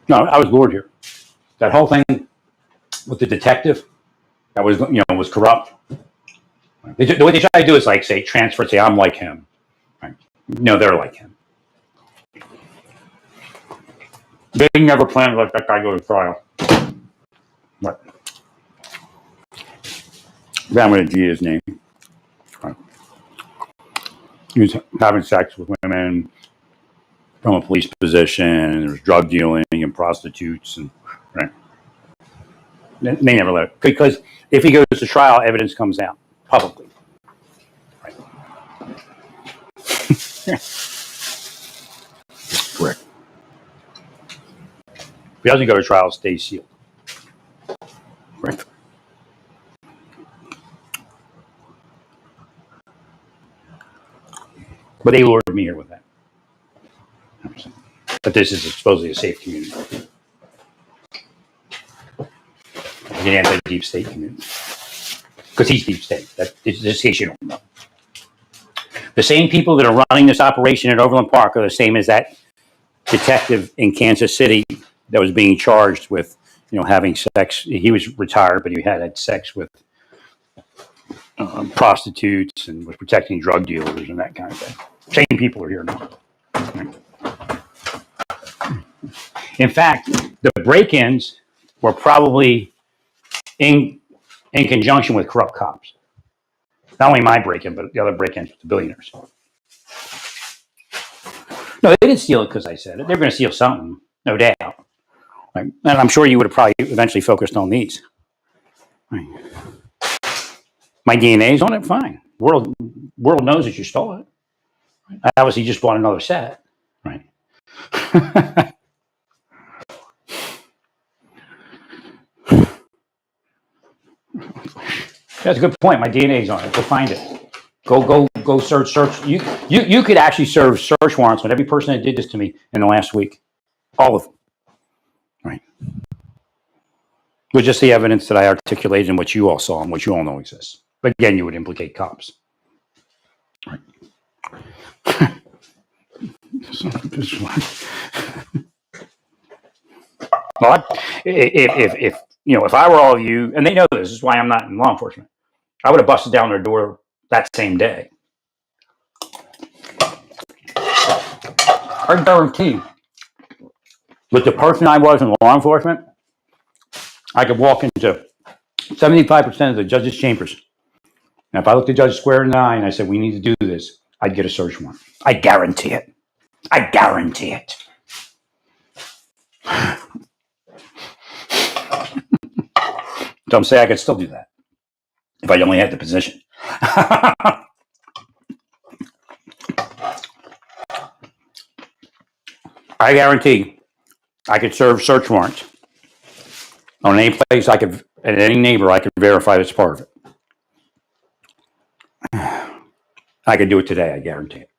No, I was bored here. That whole thing with the detective that was corrupt. The way they try to do is like say transfer, say I'm like him. Right? No, they're like him. They never planned to let that guy go to trial. What? I'm going to G his name. Right. He was having sex with women from a police position, and there was drug dealing and prostitutes, and right. They never let it because if he goes to trial, evidence comes out publicly. Right. Correct. If he doesn't go to trial, it stays sealed. Right. But they lured me here with that. But this is supposedly a safe community. An anti-deep state community. Because he's deep state. That's just in case you don't know. The same people that are running this operation at Overland Park are the same as that detective in Kansas City that was being charged with, having sex. He was retired, but he had sex with prostitutes and was protecting drug dealers and that kind of thing. Same people are here now. In fact, the break-ins were probably in conjunction with corrupt cops. Not only my break-in, but the other break-ins with the billionaires. No, they didn't steal it because I said it. They're going to steal something, no doubt. Right? And I'm sure you would have probably eventually focused on these. Right. My DNA's on it, fine. World knows that you stole it. I obviously just bought another set. Right. That's a good point. My DNA's on it. Go find it. Go search. You could actually serve search warrants on every person that did this to me in the last week. All of them. Right. With just the evidence that I articulated and what you all saw and what you all know exists. But again, you would implicate cops. Right. Well, if I were all of you, and they know this is why I'm not in law enforcement, I would have busted down their door that same day. I guarantee, with the person I was in law enforcement, I could walk into 75% of the judges' chambers. And if I looked the judge square in the eye and I said, we need to do this, I'd get a search warrant. I guarantee it. I guarantee it. So I'm saying I could still do that if I only had the position. I guarantee I could serve search warrants on any place I could, and any neighbor I could verify that's part of it. I could do it today, I guarantee it.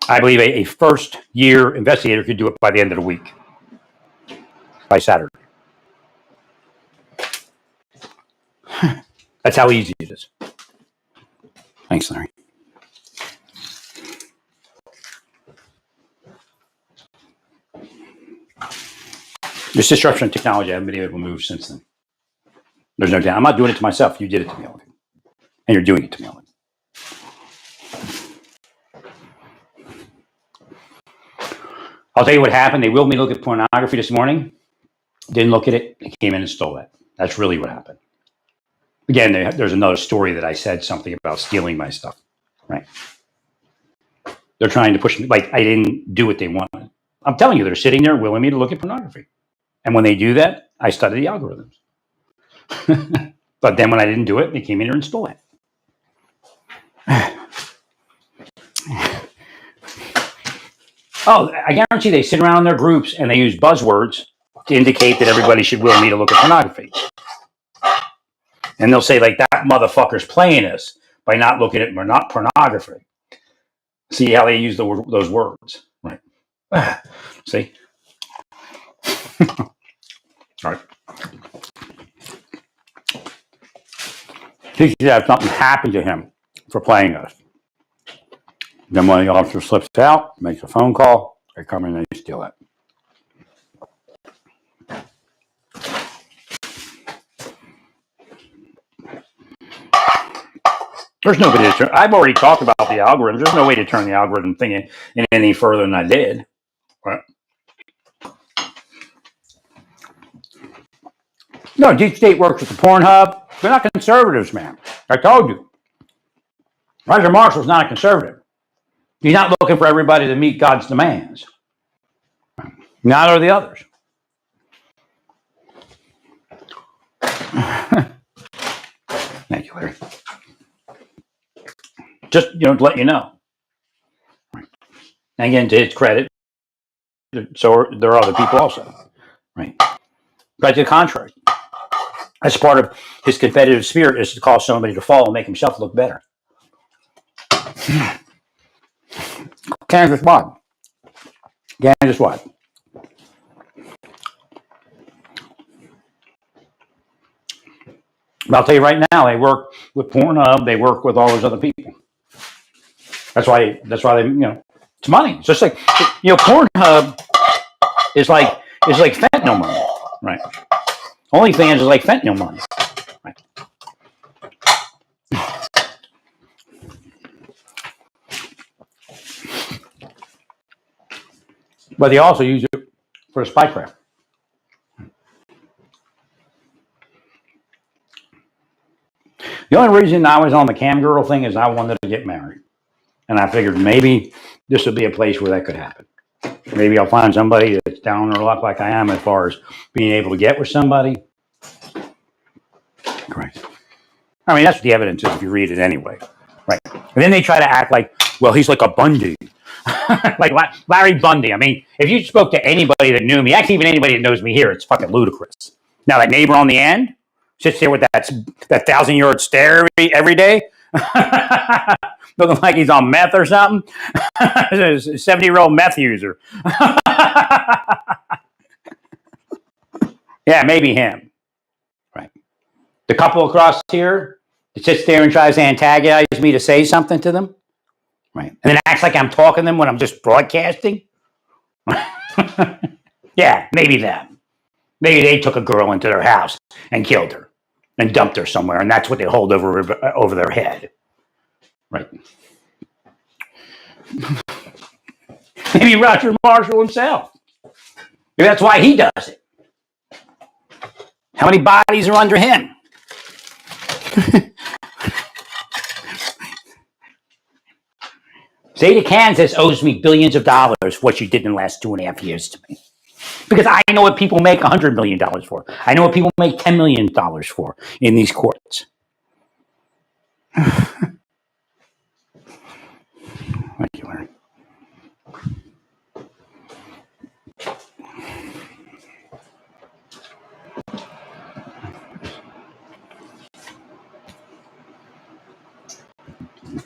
I believe a first-year investigator could do it by the end of the week, by Saturday. That's how easy it is. Thanks, Larry. This disruption of technology, I haven't been able to move since then. There's no doubt. I'm not doing it to myself. You did it to me, Ollie. And you're doing it to me, Ollie. I'll tell you what happened. They willed me to look at pornography this morning. Didn't look at it. They came in and stole it. That's really what happened. Again, there's another story that I said something about stealing my stuff. Right? They're trying to push me. Like, I didn't do what they wanted. I'm telling you, they're sitting there willing me to look at pornography. And when they do that, I study the algorithms. But then when I didn't do it, they came in here and stole it. Oh, I guarantee they sit around in their groups and they use buzzwords to indicate that everybody should will me to look at pornography. And they'll say, like, that motherfucker's playing us by not looking at not pornography. See how they use those words, right? See? All right. He should have something happen to him for playing us. Then when the officer slips out, makes a phone call, they come in and they steal it. There's no way to turn. I've already talked about the algorithm. There's no way to turn the algorithm thing in any further than I did. Right? No, Deep State works with the Pornhub. They're not conservatives, man. I told you. Roger Marshall's not a conservative. He's not looking for everybody to meet God's demands. Neither are the others. Thank you, Larry. Just, to let you know. Right. And again, to his credit, so there are other people also. Right. But to the contrary, that's part of his competitive spirit is to cause somebody to fall and make himself look better. Kansas what? Kansas what? But I'll tell you right now, they work with Pornhub. They work with all those other people. That's why they, it's money. It's just like, Pornhub is like fentanyl money, right? OnlyFans is like fentanyl money, right? But they also use it for the spycraft. The only reason I was on the cam girl thing is I wanted to get married. And I figured maybe this would be a place where that could happen. Maybe I'll find somebody that's down on their luck like I am as far as being able to get with somebody. Great. I mean, that's what the evidence is if you read it anyway. Right. And then they try to act like, well, he's like a Bundy. Like Larry Bundy. I mean, if you spoke to anybody that knew me, actually even anybody that knows me here, it's fucking ludicrous. Now, that neighbor on the end sits there with that 1,000-yard stare every day. Looking like he's on meth or something. 70-year-old meth user. Yeah, maybe him. Right. The couple across here that sits there and tries to antagonize me to say something to them. Right. And then acts like I'm talking to them when I'm just broadcasting. Yeah, maybe them. Maybe they took a girl into their house and killed her and dumped her somewhere, and that's what they hold over their head. Right. Maybe Roger Marshall himself. Maybe that's why he does it. How many bodies are under him? State of Kansas owes me billions of dollars for what you did in the last 2.5 years to me. Because I know what people make $100 million for. I know what people make $10 million for in these courts. Thank you, Larry.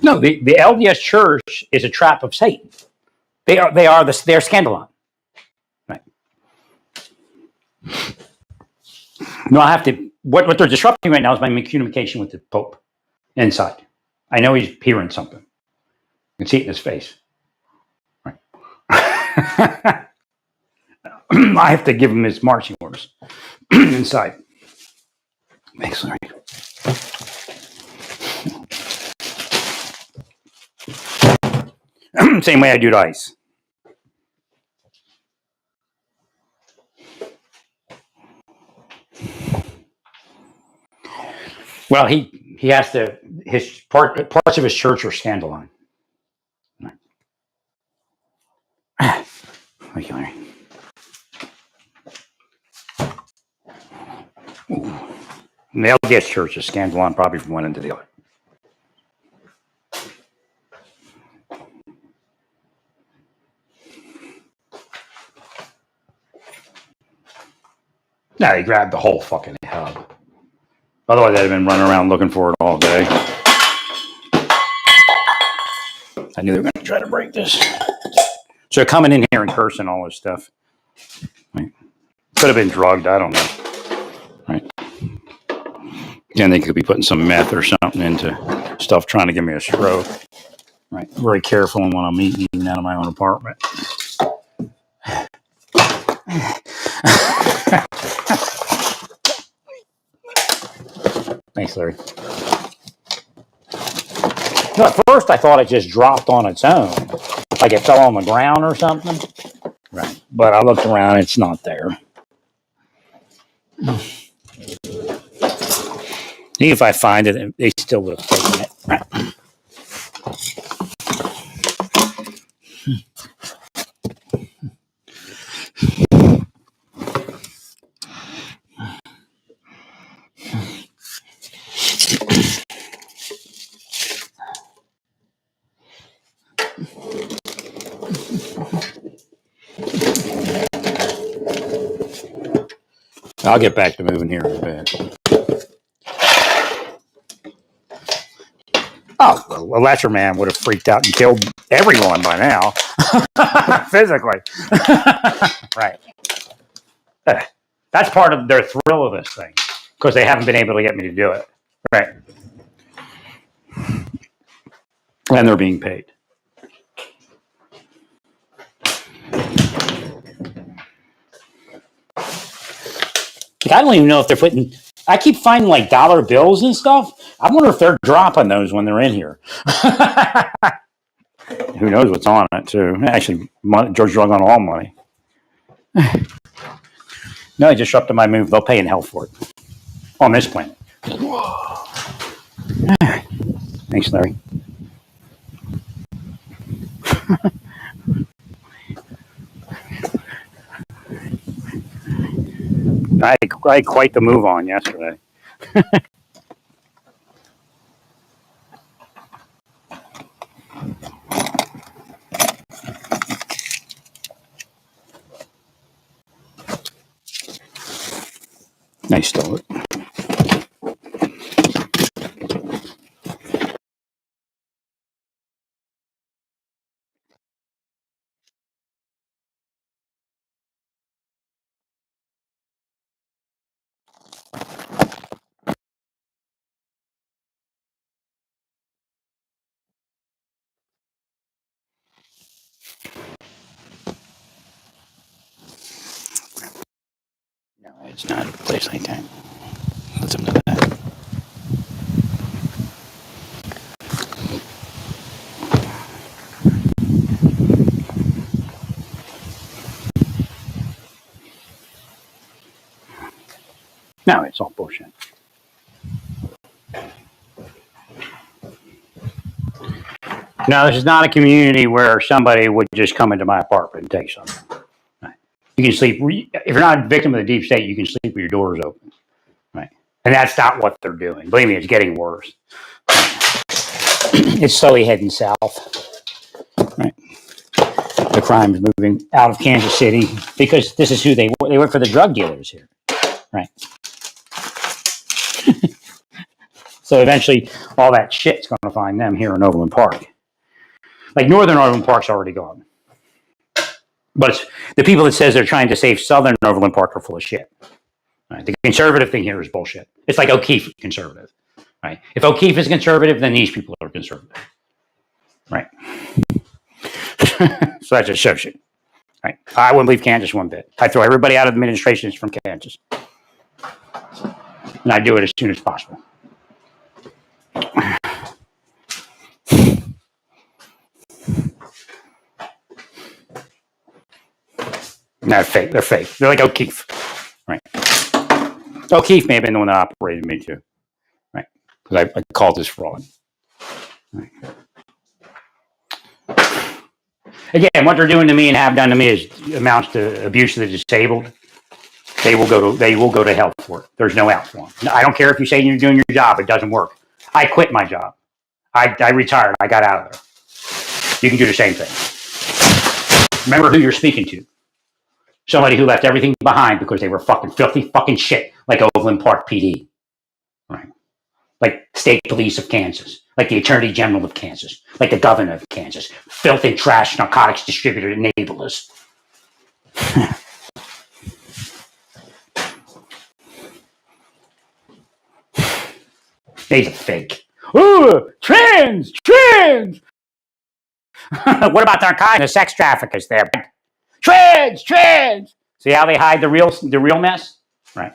No, the LDS Church is a trap of Satan. They're scandalon. Right. No, I have to. What they're disrupting right now is my communication with the Pope inside. I know he's hearing something. You can see it in his face. Right. I have to give him his marching orders inside. Thanks, Larry. Same way I do to ICE. Well, he has to. His parts of his church are scandalon. Thank you, Larry. And the LDS Church is scandalon probably from one end to the other. No, he grabbed the whole fucking hub. Otherwise, I'd have been running around looking for it all day. I knew they were going to try to break this. So coming in here and cursing all this stuff. Right. Could have been drugged. I don't know. Right. And they could be putting some meth or something into stuff trying to give me a stroke. Right. Very careful when I'm eating out of my own apartment. Thanks, Larry. No, at first, I thought it just dropped on its own, like it fell on the ground or something. Right. But I looked around, it's not there. If I find it, they still would have taken it. Right. I'll get back to moving here in a bit. Oh, well, a lesser man would have freaked out and killed everyone by now. Physically. Right. That's part of their thrill of this thing, because they haven't been able to get me to do it. Right. And they're being paid. I don't even know if they're putting. I keep finding like dollar bills and stuff. I wonder if they're dropping those when they're in here. Who knows what's on it, too. Actually, George drug on all money. No, I disrupted my move. They'll pay in hell for it. On this planet. Thanks, Larry. I had quite the move on yesterday. I stole it. No, it's not a place like that. Listen to that. No, it's all bullshit. No, this is not a community where somebody would just come into my apartment and take something. Right. You can sleep. If you're not a victim of the deep state, you can sleep with your doors open. Right. And that's not what they're doing. Believe me, it's getting worse. It's slowly heading south. Right. The crime is moving out of Kansas City because this is who they went for the drug dealers here. Right. So eventually, all that shit's going to find them here in Overland Park. Like Northern Overland Park's already gone. But it's, the people that says they're trying to save Southern Overland Park are full of shit. Right? The conservative thing here is bullshit. It's like O'Keefe conservative. Right? If O'Keefe is conservative, then these people are conservative. Right? So that's just shit. Right? I wouldn't leave Kansas one bit. I'd throw everybody out of the administration from Kansas. And I'd do it as soon as possible. No, fake. They're fake. They're like O'Keefe. Right. O'Keefe may have been the one that operated me too. Right. Because I called this fraud. Right. Again, what they're doing to me and have done to me is amounts to abuse of the disabled. They will go to hell for it. There's no out for them. I don't care if you say you're doing your job, it doesn't work. I quit my job. I retired. I got out of there. You can do the same thing. Remember who you're speaking to. Somebody who left everything behind because they were fucking filthy fucking shit, like Overland Park PD. Right. Like State Police of Kansas, like the Attorney General of Kansas, like the Governor of Kansas. Filthy trash narcotics distributor enablers. He's a fake. Ooh, trans. What about narcotics? The sex traffickers there. Trans. See how they hide the real mess? Right.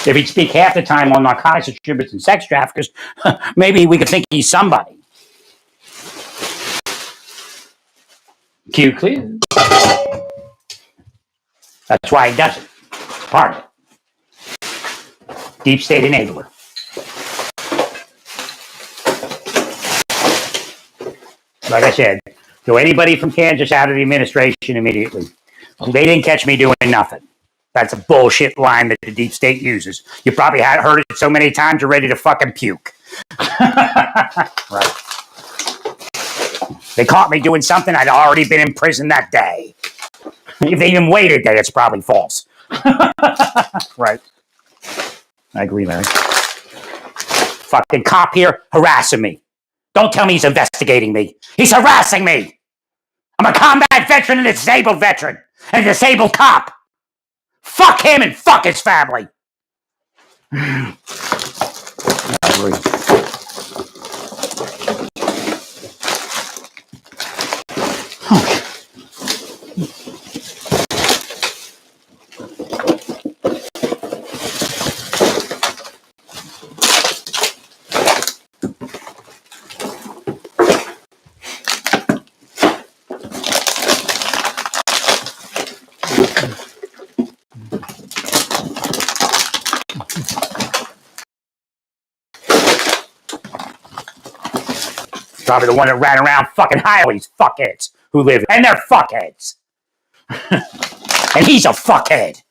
If he'd speak half the time on narcotics distributors and sex traffickers, maybe we could think he's somebody. Q clear. That's why he does it. Part of it. Deep state enabler. Like I said, throw anybody from Kansas out of the administration immediately. They didn't catch me doing nothing. That's a bullshit line that the deep state uses. You probably had heard it so many times you're ready to fucking puke. Right. They caught me doing something, I'd already been in prison that day. If they even waited there, it's probably false. Right. I agree, Larry. Fucking cop here harassing me. Don't tell me he's investigating me. He's harassing me. I'm a combat veteran and a disabled veteran. And a disabled cop. Fuck him and fuck his family. I agree. Probably the one that ran around fucking highways, fuckheads who live, and they're fuckheads. And he's a fuckhead.